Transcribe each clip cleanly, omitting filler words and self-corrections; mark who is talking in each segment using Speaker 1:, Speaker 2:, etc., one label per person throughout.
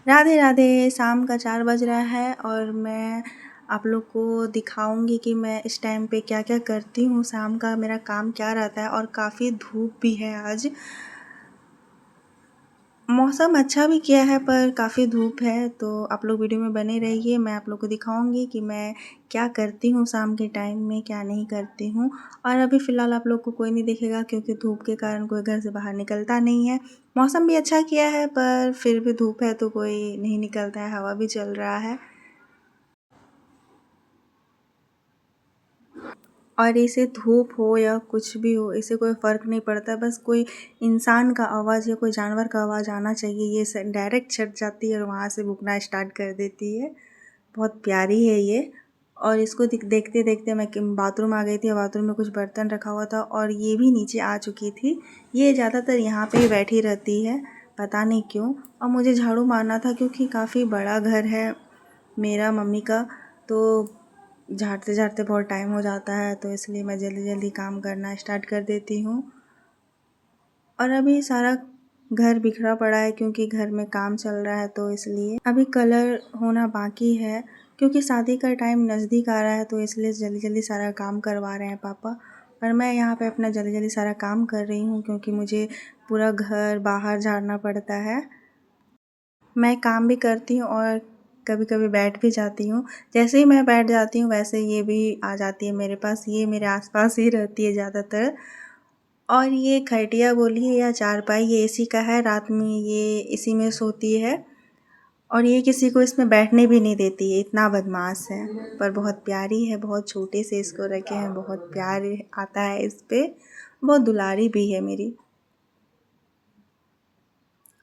Speaker 1: राधे राधे। शाम का 4 बज रहा है और मैं आप लोग को दिखाऊंगी कि मैं इस टाइम पे क्या क्या करती हूँ। शाम का मेरा काम क्या रहता है और काफ़ी धूप भी है आज। मौसम अच्छा भी किया है पर काफ़ी धूप है, तो आप लोग वीडियो में बने रहिए। मैं आप लोग को दिखाऊंगी कि मैं क्या करती हूँ शाम के टाइम में, क्या नहीं करती हूँ। और अभी फ़िलहाल आप लोग को कोई नहीं दिखेगा क्योंकि धूप के कारण कोई घर से बाहर निकलता नहीं है। मौसम भी अच्छा किया है पर फिर भी धूप है तो कोई नहीं निकलता है, हवा भी चल रहा है। और इसे धूप हो या कुछ भी हो, इससे कोई फ़र्क नहीं पड़ता। बस कोई इंसान का आवाज़ या कोई जानवर का आवाज़ आना चाहिए, ये डायरेक्ट छट जाती है और वहाँ से भौंकना स्टार्ट कर देती है। बहुत प्यारी है ये। और इसको देखते देखते मैं बाथरूम आ गई थी और बाथरूम में कुछ बर्तन रखा हुआ था और ये भी नीचे आ चुकी थी। ये ज़्यादातर यहाँ पे ही बैठी रहती है, पता नहीं क्यों। और मुझे झाड़ू मारना था क्योंकि काफ़ी बड़ा घर है मेरा मम्मी का, तो झाड़ते झाड़ते बहुत टाइम हो जाता है, तो इसलिए मैं जल्दी जल्दी काम करना स्टार्ट कर देती हूँ। और अभी सारा घर बिखरा पड़ा है क्योंकि घर में काम चल रहा है, तो इसलिए अभी कलर होना बाकी है क्योंकि शादी का टाइम नज़दीक आ रहा है, तो इसलिए जल्दी जल्दी सारा काम करवा रहे हैं पापा। पर मैं यहाँ पे अपना जल्दी जल्दी सारा काम कर रही हूँ क्योंकि मुझे पूरा घर बाहर झाड़ना पड़ता है। मैं काम भी करती हूँ और कभी कभी बैठ भी जाती हूँ। जैसे ही मैं बैठ जाती हूँ वैसे ये भी आ जाती है मेरे पास, ये मेरे आसपास ही रहती है ज़्यादातर। और ये खटिया बोलिए या चारपाई, ये इसी का है। रात में ये इसी में सोती है और ये किसी को इसमें बैठने भी नहीं देती है, इतना बदमाश है। पर बहुत प्यारी है, बहुत छोटे से इसको रखे हैं, बहुत प्यार आता है इस पे, बहुत दुलारी भी है मेरी।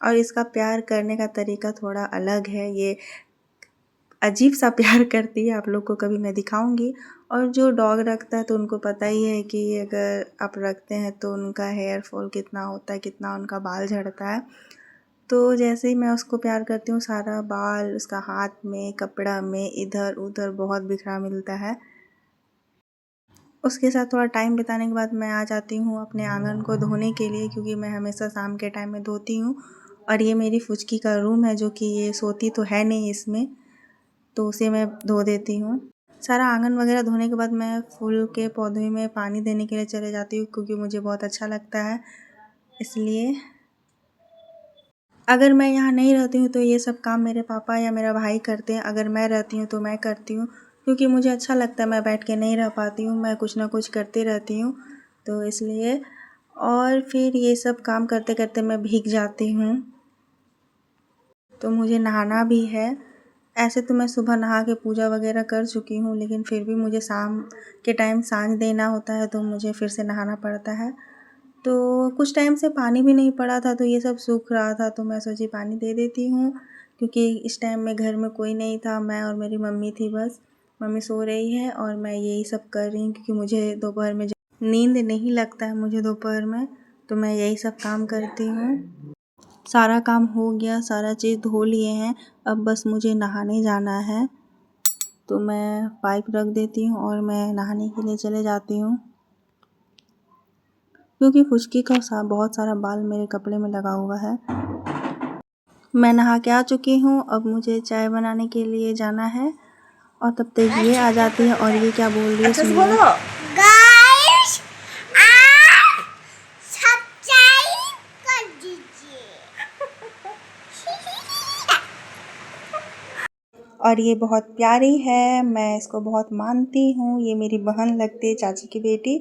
Speaker 1: और इसका प्यार करने का तरीका थोड़ा अलग है, ये अजीब सा प्यार करती है, आप लोग को कभी मैं दिखाऊंगी। और जो डॉग रखता है तो उनको पता ही है कि अगर आप रखते हैं तो उनका हेयर फॉल कितना होता है, कितना उनका बाल झड़ता है। तो जैसे ही मैं उसको प्यार करती हूँ, सारा बाल उसका हाथ में, कपड़ा में, इधर उधर बहुत बिखरा मिलता है। उसके साथ थोड़ा टाइम बिताने के बाद मैं आ जाती हूँ अपने आंगन को धोने के लिए, क्योंकि मैं हमेशा शाम के टाइम में धोती हूँ। और ये मेरी फुचकी का रूम है, जो कि ये सोती तो है नहीं इसमें, तो उसे मैं धो देती हूँ। सारा आंगन वगैरह धोने के बाद मैं फूल के पौधे में पानी देने के लिए चले जाती हूँ क्योंकि मुझे बहुत अच्छा लगता है इसलिए। अगर मैं यहाँ नहीं रहती हूँ तो ये सब काम मेरे पापा या मेरा भाई करते हैं। अगर मैं रहती हूँ तो मैं करती हूँ क्योंकि मुझे अच्छा लगता है। मैं बैठ के नहीं रह पाती हूँ, मैं कुछ ना कुछ करती रहती हूँ, तो इसलिए। और फिर ये सब काम करते करते मैं भीग जाती हूँ, तो मुझे नहाना भी है। ऐसे तो मैं सुबह नहा के पूजा वगैरह कर चुकी हूँ, लेकिन फिर भी मुझे शाम के टाइम सांझ देना होता है, तो मुझे फिर से नहाना पड़ता है। तो कुछ टाइम से पानी भी नहीं पड़ा था, तो ये सब सूख रहा था, तो मैं सोची पानी दे देती हूँ क्योंकि इस टाइम में घर में कोई नहीं था, मैं और मेरी मम्मी थी बस। मम्मी सो रही है और मैं यही सब कर रही हूँ क्योंकि मुझे दोपहर में नींद नहीं लगता है मुझे दोपहर में, तो मैं यही सब काम करती हूँ। सारा काम हो गया, सारा चीज़ धो लिए हैं, अब बस मुझे नहाने जाना है। तो मैं पाइप रख देती हूँ और मैं नहाने के लिए चले जाती हूँ क्योंकि फुचकी का बहुत सारा बाल मेरे कपड़े में लगा हुआ है। मैं नहा के आ चुकी हूँ, अब मुझे चाय बनाने के लिए जाना है। और तब तक ये आ जाती है और ये क्या बोल रही है सुनिए।
Speaker 2: गाइस, आप सब्सक्राइब कर दीजिए।
Speaker 1: और ये बहुत प्यारी है, मैं इसको बहुत मानती हूँ। ये मेरी बहन लगती है, चाची की बेटी,